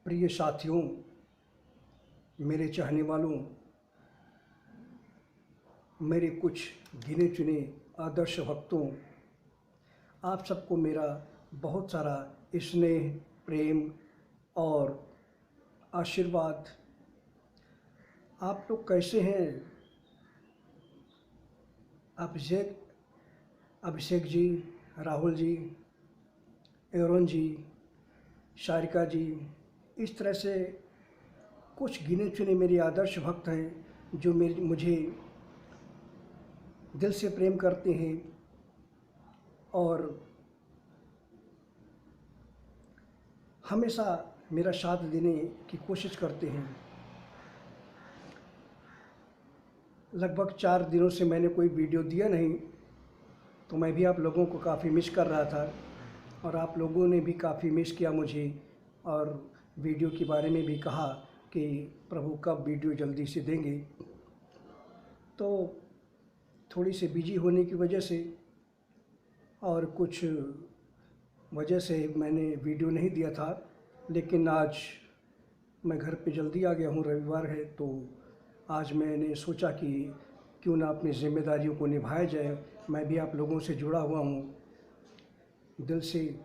प्रिय साथियों, मेरे चाहने वालों, मेरे कुछ गिने चुने आदर्श भक्तों, आप सबको मेरा बहुत सारा स्नेह, प्रेम और आशीर्वाद। आप लोग कैसे हैं? अभिषेक जी, राहुल जी, एरोन जी, शारिका जी, इस तरह से कुछ गिने चुने मेरे आदर्श भक्त हैं जो मुझे दिल से प्रेम करते हैं और हमेशा मेरा साथ देने की कोशिश करते हैं। लगभग 4 दिनों से मैंने कोई वीडियो दिया नहीं, तो मैं भी आप लोगों को काफ़ी मिस कर रहा था और आप लोगों ने भी काफ़ी मिस किया मुझे और वीडियो के बारे में भी कहा कि प्रभु कब वीडियो जल्दी से देंगे। तो थोड़ी सी बिजी होने की वजह से और कुछ वजह से मैंने वीडियो नहीं दिया था, लेकिन आज मैं घर पे जल्दी आ गया हूँ। रविवार है तो आज मैंने सोचा कि क्यों ना अपनी जिम्मेदारियों को निभाया जाए। मैं भी आप लोगों से जुड़ा हुआ हूँ, दिल से,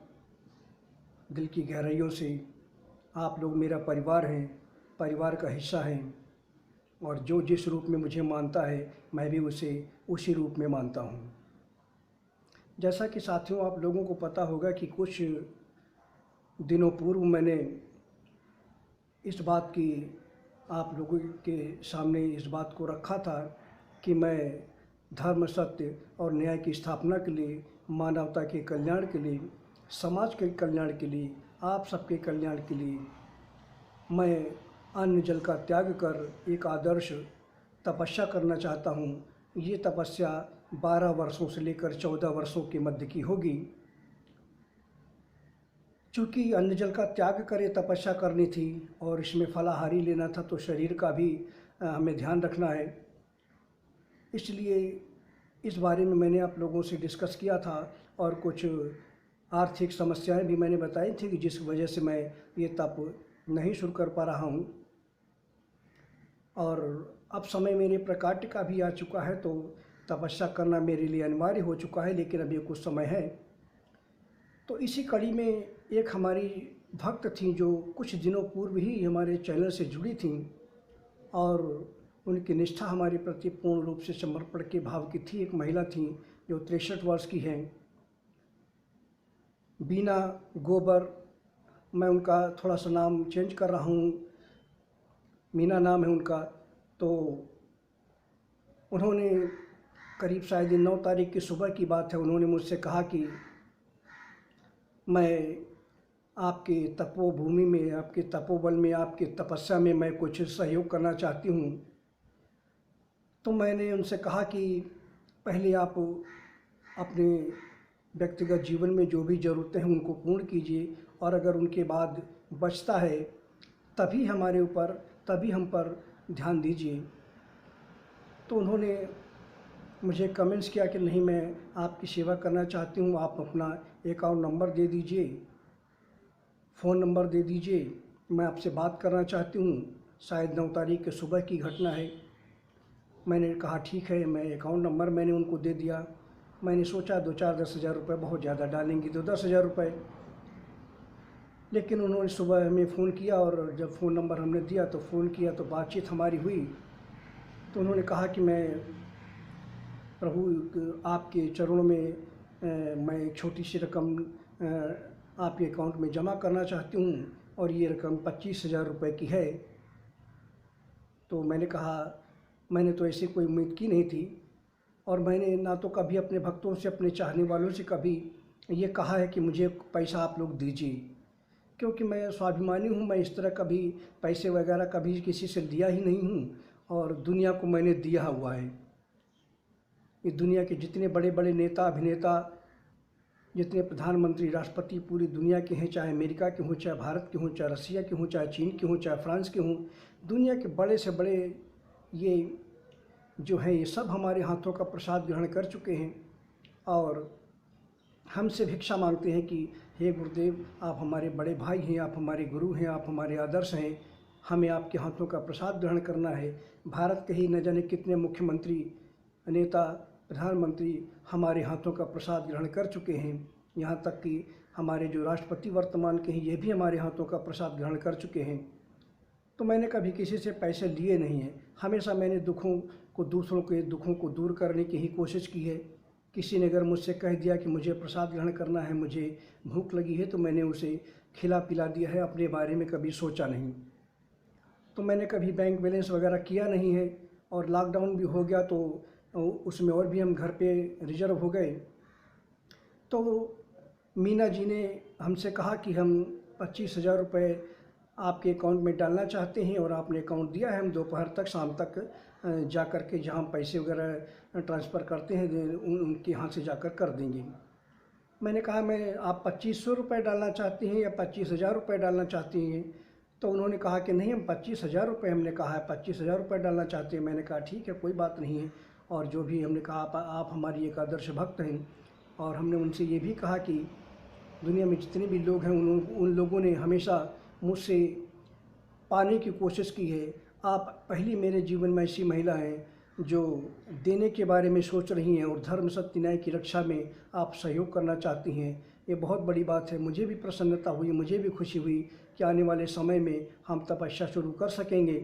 दिल की गहराइयों से। आप लोग मेरा परिवार हैं, परिवार का हिस्सा हैं और जो जिस रूप में मुझे मानता है मैं भी उसे उसी रूप में मानता हूँ। जैसा कि साथियों आप लोगों को पता होगा कि कुछ दिनों पूर्व मैंने इस बात की आप लोगों के सामने इस बात को रखा था कि मैं धर्म, सत्य और न्याय की स्थापना के लिए, मानवता के कल्याण के लिए, समाज के कल्याण के लिए, आप सबके कल्याण के लिए मैं अन्न जल का त्याग कर एक आदर्श तपस्या करना चाहता हूँ। ये तपस्या 12 वर्षों से लेकर 14 वर्षों के मध्य की होगी। चूँकि अन्न जल का त्याग कर ये तपस्या करनी थी और इसमें फलाहारी लेना था, तो शरीर का भी हमें ध्यान रखना है। इसलिए इस बारे में मैंने आप लोगों से डिस्कस किया था और कुछ आर्थिक समस्याएं भी मैंने बताई थी कि जिस वजह से मैं ये तप नहीं शुरू कर पा रहा हूँ। और अब समय मेरे प्रकाट्य का भी आ चुका है, तो तपस्या करना मेरे लिए अनिवार्य हो चुका है, लेकिन अभी कुछ समय है। तो इसी कड़ी में एक हमारी भक्त थी जो कुछ दिनों पूर्व ही हमारे चैनल से जुड़ी थी और उनकी निष्ठा हमारे प्रति पूर्ण रूप से समर्पण के भाव की थी। एक महिला थी जो 63 वर्ष की हैं, बीना गोबर। मैं उनका थोड़ा सा नाम चेंज कर रहा हूँ, मीना नाम है उनका। तो उन्होंने करीब शायद 9 तारीख की सुबह की बात है, उन्होंने मुझसे कहा कि मैं आपके तपोभूमि में, आपके तपोबल में, आपके तपस्या में मैं कुछ सहयोग करना चाहती हूँ। तो मैंने उनसे कहा कि पहले आप अपने व्यक्तिगत जीवन में जो भी ज़रूरतें हैं उनको पूर्ण कीजिए और अगर उनके बाद बचता है तभी हमारे ऊपर, तभी हम पर ध्यान दीजिए। तो उन्होंने मुझे कमेंट्स किया कि नहीं, मैं आपकी सेवा करना चाहती हूँ, आप अपना अकाउंट नंबर दे दीजिए, फ़ोन नंबर दे दीजिए, मैं आपसे बात करना चाहती हूँ। शायद 9 तारीख के सुबह की घटना है। मैंने कहा ठीक है, मैं अकाउंट नंबर मैंने उनको दे दिया। मैंने सोचा 2-4-10 हज़ार रुपये बहुत ज़्यादा डालेंगी तो 10 हज़ार रुपये, लेकिन उन्होंने सुबह हमें फ़ोन किया और जब फ़ोन नंबर हमने दिया तो फ़ोन किया तो बातचीत हमारी हुई। तो उन्होंने कहा कि मैं प्रभु आपके चरणों में मैं एक छोटी सी रकम आपके अकाउंट में जमा करना चाहती हूँ और ये रकम 25 हज़ार रुपये की है। तो मैंने कहा, मैंने तो ऐसी कोई उम्मीद की नहीं थी और मैंने ना तो कभी अपने भक्तों से, अपने चाहने वालों से कभी ये कहा है कि मुझे पैसा आप लोग दीजिए, क्योंकि मैं स्वाभिमानी हूँ। मैं इस तरह कभी पैसे वगैरह कभी किसी से लिया ही नहीं हूँ और दुनिया को मैंने दिया हुआ है। इस दुनिया के जितने बड़े बड़े नेता, अभिनेता, जितने प्रधानमंत्री, राष्ट्रपति पूरी दुनिया के हैं, चाहे अमेरिका के हों, चाहे भारत के हों, चाहे रसिया के हों, चाहे चीन के हों, चाहे फ्रांस के हों, दुनिया के बड़े से बड़े ये जो हैं, ये सब हमारे हाथों का प्रसाद ग्रहण कर चुके हैं और हमसे भिक्षा मांगते हैं कि हे गुरुदेव, आप हमारे बड़े भाई हैं, आप हमारे गुरु हैं, आप हमारे आदर्श हैं, हमें आपके हाथों का प्रसाद ग्रहण करना है। भारत के ही न जाने कितने मुख्यमंत्री, नेता, प्रधानमंत्री हमारे हाथों का प्रसाद ग्रहण कर चुके हैं। यहाँ तक कि हमारे जो राष्ट्रपति वर्तमान के हैं, ये भी हमारे हाथों का प्रसाद ग्रहण कर चुके हैं। तो मैंने कभी किसी से पैसे लिए नहीं हैं। हमेशा मैंने दूसरों के दुखों को दूर करने की ही कोशिश की है। किसी ने अगर मुझसे कह दिया कि मुझे प्रसाद ग्रहण करना है, मुझे भूख लगी है, तो मैंने उसे खिला पिला दिया है, अपने बारे में कभी सोचा नहीं। तो मैंने कभी बैंक बैलेंस वगैरह किया नहीं है। और लॉकडाउन भी हो गया तो उसमें और भी हम घर पे रिजर्व हो गए। तो मीना जी ने हमसे कहा कि हम 25,000 रुपये आपके अकाउंट में डालना चाहते हैं, और आपने अकाउंट दिया है, हम दोपहर तक, शाम तक जा कर के जहाँ पैसे वगैरह ट्रांसफ़र करते हैं उनके यहाँ से जाकर कर देंगे। मैंने कहा, मैं आप 2500 रुपये डालना चाहती हैं या 25,000 रुपये डालना चाहती हैं? तो उन्होंने कहा कि नहीं, हम 25,000 रुपये, हमने कहा है 25,000 रुपये डालना चाहते हैं। मैंने कहा ठीक है, कोई बात नहीं है। और जो भी हमने कहा, आप हमारी एक आदर्श भक्त हैं। और हमने उनसे ये भी कहा कि दुनिया में जितने भी लोग हैं उन लोगों ने हमेशा मुझसे पाने की कोशिश की है। आप पहली मेरे जीवन में ऐसी महिला हैं जो देने के बारे में सोच रही हैं और धर्म, सत्य, न्याय की रक्षा में आप सहयोग करना चाहती हैं। ये बहुत बड़ी बात है। मुझे भी प्रसन्नता हुई, मुझे भी खुशी हुई कि आने वाले समय में हम तपस्या शुरू कर सकेंगे।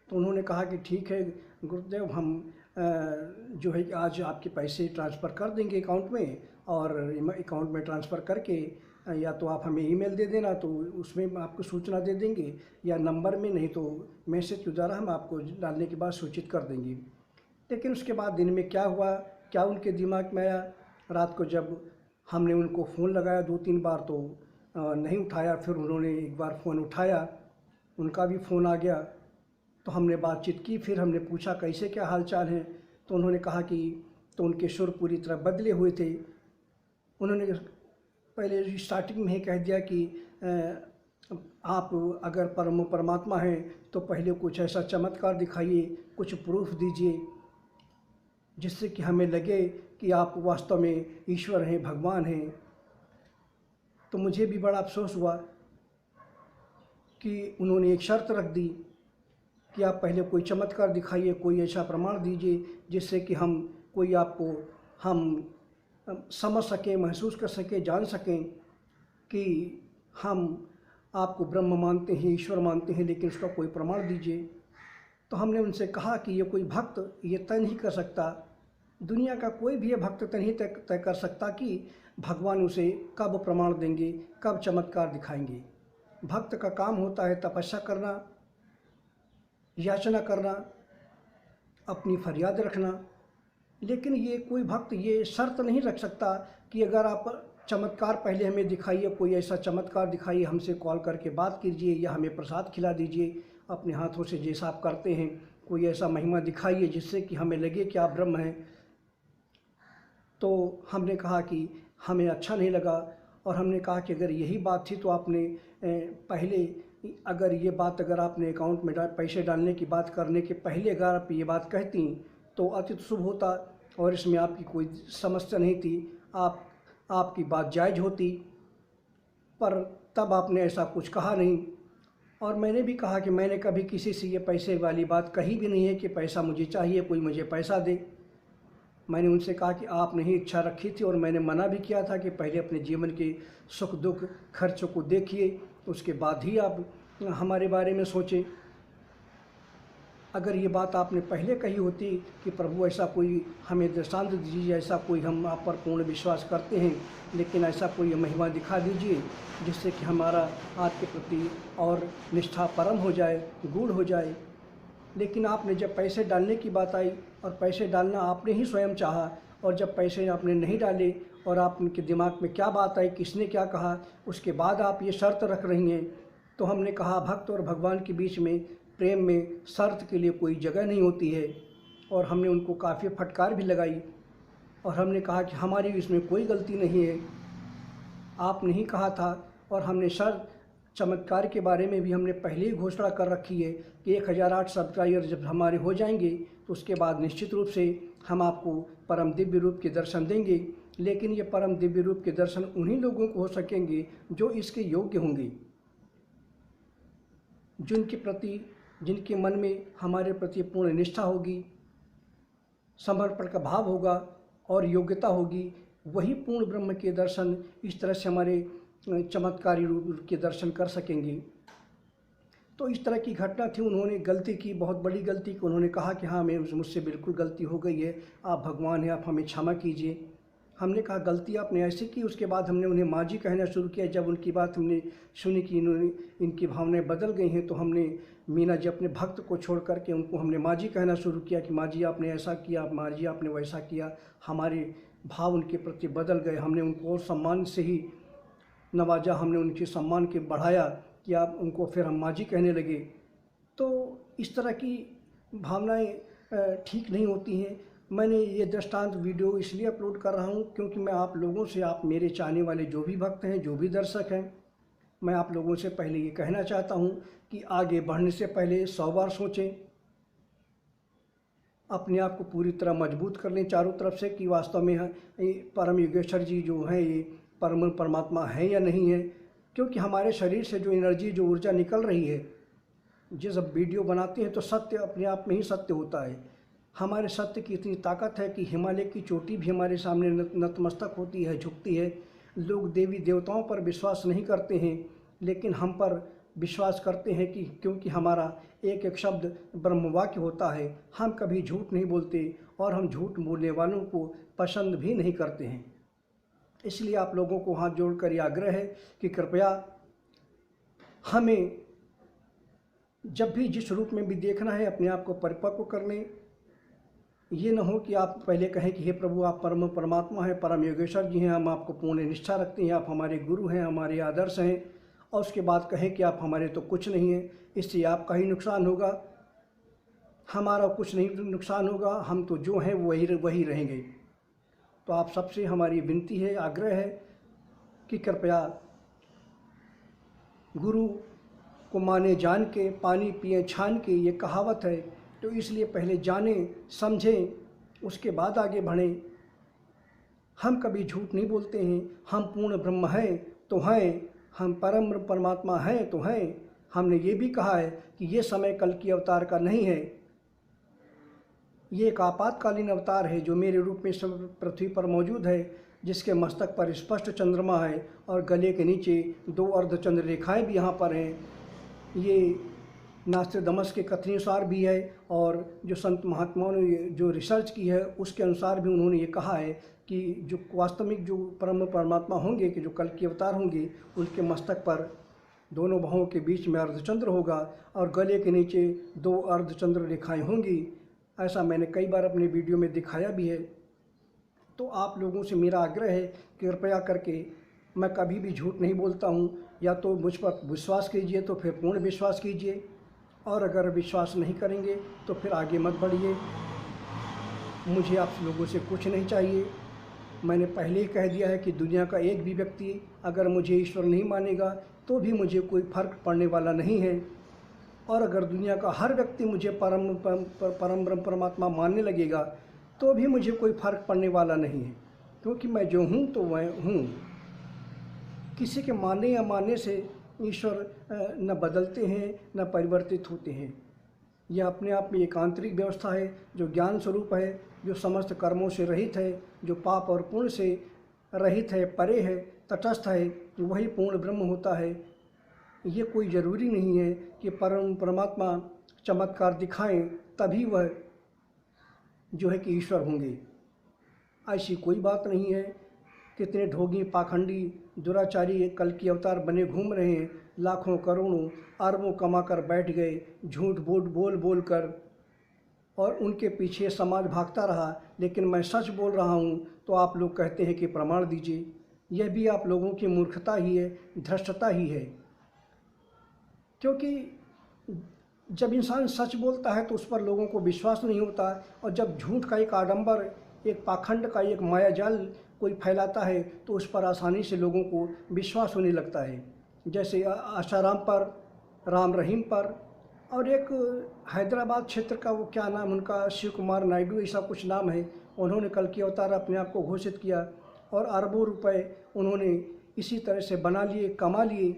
तो उन्होंने कहा कि ठीक है गुरुदेव, हम जो है कि आज आपके पैसे ट्रांसफ़र कर देंगे अकाउंट में, और अकाउंट में ट्रांसफ़र करके या तो आप हमें ईमेल दे देना, तो उसमें आपको सूचना दे देंगे, या नंबर में, नहीं तो मैसेज के द्वारा हम आपको डालने के बाद सूचित कर देंगे। लेकिन उसके बाद दिन में क्या हुआ, क्या उनके दिमाग में आया, रात को जब हमने उनको फ़ोन लगाया 2-3 बार तो नहीं उठाया। फिर उन्होंने एक बार फ़ोन उठाया, उनका भी फ़ोन आ गया। तो हमने बातचीत की, फिर हमने पूछा कैसे, क्या हाल चाल है? तो उन्होंने कहा कि, तो उनके सुर पूरी तरह बदले हुए थे। उन्होंने पहले स्टार्टिंग में ही कह दिया कि आप अगर परमात्मा हैं तो पहले कुछ ऐसा चमत्कार दिखाइए, कुछ प्रूफ दीजिए, जिससे कि हमें लगे कि आप वास्तव में ईश्वर हैं, भगवान हैं। तो मुझे भी बड़ा अफसोस हुआ कि उन्होंने एक शर्त रख दी कि आप पहले कोई चमत्कार दिखाइए, कोई ऐसा प्रमाण दीजिए जिससे कि हम समझ सकें, महसूस कर सकें, जान सकें कि हम आपको ब्रह्म मानते हैं, ईश्वर मानते हैं, लेकिन उसका कोई प्रमाण दीजिए। तो हमने उनसे कहा कि ये कोई भक्त ये तय नहीं कर सकता, दुनिया का कोई भी ये भक्त नहीं तय कर सकता कि भगवान उसे कब प्रमाण देंगे, कब चमत्कार दिखाएंगे। भक्त का काम होता है तपस्या करना, याचना करना, अपनी फरियाद रखना। लेकिन ये कोई भक्त ये शर्त नहीं रख सकता कि अगर आप चमत्कार पहले हमें दिखाइए, कोई ऐसा चमत्कार दिखाइए, हमसे कॉल करके बात कीजिए, या हमें प्रसाद खिला दीजिए अपने हाथों से जैसा आप करते हैं, कोई ऐसा महिमा दिखाइए जिससे कि हमें लगे कि आप ब्रह्म हैं। तो हमने कहा कि हमें अच्छा नहीं लगा, और हमने कहा कि अगर यही बात थी तो आपने पहले, अगर आपने अकाउंट में पैसे डालने की बात करने के पहले अगर आप ये बात कहती तो अति शुभ होता, और इसमें आपकी कोई समस्या नहीं थी, आपकी बात जायज़ होती। पर तब आपने ऐसा कुछ कहा नहीं। और मैंने भी कहा कि मैंने कभी किसी से ये पैसे वाली बात कही भी नहीं है कि पैसा मुझे चाहिए, कोई मुझे पैसा दे। मैंने उनसे कहा कि आपने ही इच्छा रखी थी, और मैंने मना भी किया था कि पहले अपने जीवन के सुख दुख खर्चों को देखिए, उसके बाद ही आप हमारे बारे में सोचें। अगर ये बात आपने पहले कही होती कि प्रभु ऐसा कोई हमें दृष्टांत दीजिए, ऐसा कोई, हम आप पर पूर्ण विश्वास करते हैं, लेकिन ऐसा कोई महिमा दिखा दीजिए जिससे कि हमारा आपके प्रति और निष्ठा परम हो जाए, गूढ़ हो जाए। लेकिन आपने जब पैसे डालने की बात आई, और पैसे डालना आपने ही स्वयं चाहा, और जब पैसे आपने नहीं डाले और आपके दिमाग में क्या बात आई, किसने क्या कहा, उसके बाद आप ये शर्त रख रही हैं। तो हमने कहा, भक्त और भगवान के बीच में, प्रेम में शर्त के लिए कोई जगह नहीं होती है। और हमने उनको काफ़ी फटकार भी लगाई, और हमने कहा कि हमारी इसमें कोई गलती नहीं है, आपने ही कहा था। और हमने चमत्कार के बारे में भी हमने पहले ही घोषणा कर रखी है कि 1008 सब्सक्राइबर जब हमारे हो जाएंगे तो उसके बाद निश्चित रूप से हम आपको परम दिव्य रूप के दर्शन देंगे। लेकिन ये परम दिव्य रूप के दर्शन उन्हीं लोगों को हो सकेंगे जो इसके योग्य होंगे, जिनके मन में हमारे प्रति पूर्ण निष्ठा होगी, समर्पण का भाव होगा और योग्यता होगी। वही पूर्ण ब्रह्म के दर्शन इस तरह से हमारे चमत्कारी रूप के दर्शन कर सकेंगे। तो इस तरह की घटना थी। उन्होंने गलती की, बहुत बड़ी गलती की। उन्होंने कहा कि हाँ, मुझसे बिल्कुल गलती हो गई है, आप भगवान हैं, आप हमें क्षमा कीजिए। हमने कहा गलती आपने ऐसे की। उसके बाद हमने उन्हें माँ जी कहना शुरू किया। जब उनकी बात हमने सुनी कि इनकी भावनाएं बदल गई हैं, तो हमने मीना जी अपने भक्त को छोड़ करके उनको हमने माँ जी कहना शुरू किया कि माँ जी आपने ऐसा किया, माँ जी आपने वैसा किया। हमारे भाव उनके प्रति बदल गए। हमने उनको और सम्मान से ही नवाजा, हमने उनके सम्मान के बढ़ाया कि आप उनको फिर हम माँ जी कहने लगे। तो इस तरह की भावनाएं ठीक नहीं होती हैं। मैंने ये दृष्टांत वीडियो इसलिए अपलोड कर रहा हूँ क्योंकि मैं आप लोगों से, आप मेरे चाहने वाले जो भी भक्त हैं, जो भी दर्शक हैं, मैं आप लोगों से पहले ये कहना चाहता हूँ कि आगे बढ़ने से पहले 100 बार सोचें, अपने आप को पूरी तरह मजबूत कर लें चारों तरफ से कि वास्तव में परम योगेश्वर जी जो हैं ये परम परमात्मा है या नहीं है। क्योंकि हमारे शरीर से जो एनर्जी, जो ऊर्जा निकल रही है, जब वीडियो बनाते हैं तो सत्य अपने आप में ही सत्य होता है। हमारे सत्य की इतनी ताकत है कि हिमालय की चोटी भी हमारे सामने नतमस्तक होती है, झुकती है। लोग देवी देवताओं पर विश्वास नहीं करते हैं, लेकिन हम पर विश्वास करते हैं कि क्योंकि हमारा एक एक शब्द ब्रह्मवाक्य होता है। हम कभी झूठ नहीं बोलते और हम झूठ बोलने वालों को पसंद भी नहीं करते हैं। इसलिए आप लोगों को हाथ जोड़कर यह आग्रह है कि कृपया हमें जब भी जिस रूप में भी देखना है अपने आप को परिपक्व कर लें। ये न हो कि आप पहले कहें कि हे प्रभु, आप परम परमात्मा हैं, परम योगेश्वर जी हैं, हम आपको पूर्ण निष्ठा रखते हैं, आप हमारे गुरु हैं, हमारे आदर्श हैं, और उसके बाद कहें कि आप हमारे तो कुछ नहीं है। इससे आपका ही नुकसान होगा, हमारा कुछ नहीं नुकसान होगा। हम तो जो हैं वही रहेंगे। तो आप सबसे हमारी विनती है, आग्रह है कि कृपया गुरु को माने जान के, पानी पिए छान के, ये कहावत है। तो इसलिए पहले जानें, समझें, उसके बाद आगे बढ़ें। हम कभी झूठ नहीं बोलते हैं। हम पूर्ण ब्रह्म हैं तो हैं, हम परम परमात्मा हैं तो हैं। हमने ये भी कहा है कि ये समय कल की अवतार का नहीं है, ये एक आपातकालीन अवतार है जो मेरे रूप में सब पृथ्वी पर मौजूद है, जिसके मस्तक पर स्पष्ट चंद्रमा है और गले के नीचे 2 अर्धचंद्र रेखाएं भी यहाँ पर हैं। ये नास्ट्राडामस के कथन अनुसार भी है और जो संत महात्माओं ने जो रिसर्च की है उसके अनुसार भी उन्होंने ये कहा है कि जो वास्तविक जो परम परमात्मा होंगे, कि जो कल के अवतार होंगे, उनके मस्तक पर दोनों बाहों के बीच में अर्धचंद्र होगा और गले के नीचे 2 अर्धचंद्र रेखाएं होंगी। ऐसा मैंने कई बार अपने वीडियो में दिखाया भी है। तो आप लोगों से मेरा आग्रह है कि कृपया करके, मैं कभी भी झूठ नहीं बोलता हूँ। या तो मुझ पर विश्वास कीजिए तो फिर पूर्ण विश्वास कीजिए, और अगर विश्वास नहीं करेंगे तो फिर आगे मत बढ़िए। मुझे आप लोगों से कुछ नहीं चाहिए। मैंने पहले ही कह दिया है कि दुनिया का एक भी व्यक्ति अगर मुझे ईश्वर नहीं मानेगा तो भी मुझे कोई फ़र्क पड़ने वाला नहीं है, और अगर दुनिया का हर व्यक्ति मुझे परम ब्रह्म परमात्मा मानने लगेगा तो भी मुझे कोई फ़र्क पड़ने वाला नहीं है, क्योंकि मैं जो हूँ तो मैं हूँ। किसी के मानने या मानने से ईश्वर न बदलते हैं न परिवर्तित होते हैं। यह अपने आप में एक आंतरिक व्यवस्था है जो ज्ञान स्वरूप है, जो समस्त कर्मों से रहित है, जो पाप और पुण्य से रहित है, परे है, तटस्थ है। वही पूर्ण ब्रह्म होता है। ये कोई ज़रूरी नहीं है कि परम परमात्मा चमत्कार दिखाएं तभी वह जो है कि ईश्वर होंगे। ऐसी कोई बात नहीं है। कितने ढोंगी, पाखंडी, दुराचारी कल की अवतार बने घूम रहे हैं, लाखों करोड़ों अरबों कमा कर बैठ गए झूठ बोल कर, और उनके पीछे समाज भागता रहा। लेकिन मैं सच बोल रहा हूँ तो आप लोग कहते हैं कि प्रमाण दीजिए। यह भी आप लोगों की मूर्खता ही है, धृष्टता ही है। क्योंकि जब इंसान सच बोलता है तो उस पर लोगों को विश्वास नहीं होता, और जब झूठ का एक आडंबर, एक पाखंड का एक मायाजाल कोई फैलाता है तो उस पर आसानी से लोगों को विश्वास होने लगता है। जैसे आशाराम पर, राम रहीम पर, और एक हैदराबाद क्षेत्र का वो क्या नाम उनका, शिव कुमार नायडू ऐसा कुछ नाम है, उन्होंने कल की अवतार अपने आप को घोषित किया और अरबों रुपए उन्होंने इसी तरह से बना लिए, कमा लिए,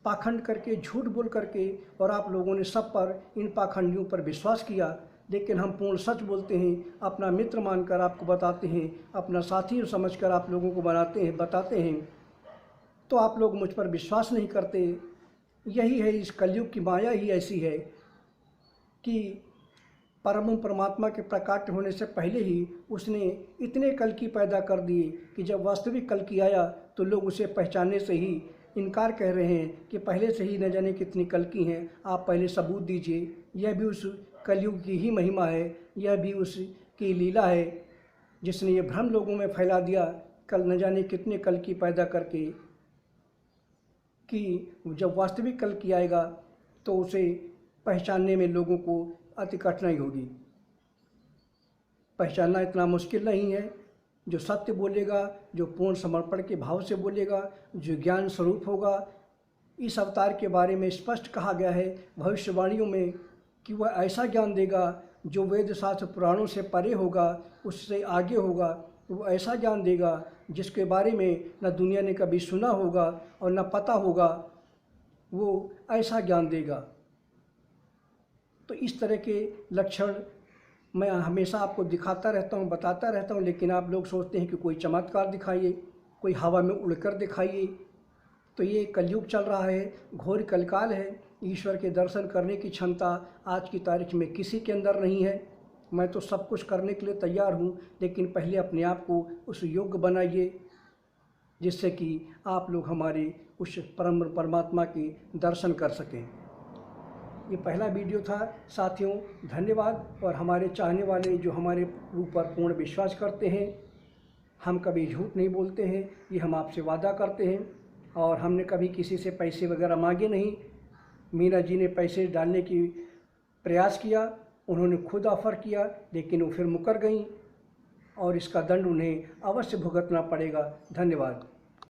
पाखंड करके, झूठ बोल करके, और आप लोगों ने सब पर इन पाखंडियों पर विश्वास किया। लेकिन हम पूर्ण सच बोलते हैं, अपना मित्र मानकर आपको बताते हैं, अपना साथी समझकर आप लोगों को बताते हैं, तो आप लोग मुझ पर विश्वास नहीं करते। यही है, इस कलयुग की माया ही ऐसी है कि परम परमात्मा के प्रकाट होने से पहले ही उसने इतने कल्कि पैदा कर दिए कि जब वास्तविक कल्कि आया तो लोग उसे पहचानने से ही इनकार कह रहे हैं कि पहले से ही न जाने कितनी कल्कि हैं, आप पहले सबूत दीजिए। यह भी उस कलयुग की ही महिमा है, यह भी उसकी लीला है जिसने ये भ्रम लोगों में फैला दिया, कल न जाने कितने कल्कि पैदा करके, कि जब वास्तविक कल्कि आएगा तो उसे पहचानने में लोगों को अति कठिनाई होगी। पहचानना इतना मुश्किल नहीं है। जो सत्य बोलेगा, जो पूर्ण समर्पण के भाव से बोलेगा, जो ज्ञान स्वरूप होगा, इस अवतार के बारे में स्पष्ट कहा गया है भविष्यवाणियों में कि वह ऐसा ज्ञान देगा जो वेद शास्त्र पुराणों से परे होगा, उससे आगे होगा। वो ऐसा ज्ञान देगा जिसके बारे में न दुनिया ने कभी सुना होगा और न पता होगा, वो ऐसा ज्ञान देगा। तो इस तरह के लक्षण मैं हमेशा आपको दिखाता रहता हूँ, बताता रहता हूँ, लेकिन आप लोग सोचते हैं कि कोई चमत्कार दिखाइए, कोई हवा में उड़कर दिखाइए। तो ये कलयुग चल रहा है, घोर कलकाल है। ईश्वर के दर्शन करने की क्षमता आज की तारीख में किसी के अंदर नहीं है। मैं तो सब कुछ करने के लिए तैयार हूँ, लेकिन पहले अपने आप को उस योग्य बनाइए जिससे कि आप लोग हमारे उस परम परमात्मा के दर्शन कर सकें। ये पहला वीडियो था साथियों, धन्यवाद। और हमारे चाहने वाले जो हमारे ऊपर पूर्ण विश्वास करते हैं, हम कभी झूठ नहीं बोलते हैं, ये हम आपसे वादा करते हैं। और हमने कभी किसी से पैसे वगैरह मांगे नहीं। मीना जी ने पैसे डालने की प्रयास किया, उन्होंने खुद ऑफ़र किया, लेकिन वो फिर मुकर गईं और इसका दंड उन्हें अवश्य भुगतना पड़ेगा। धन्यवाद।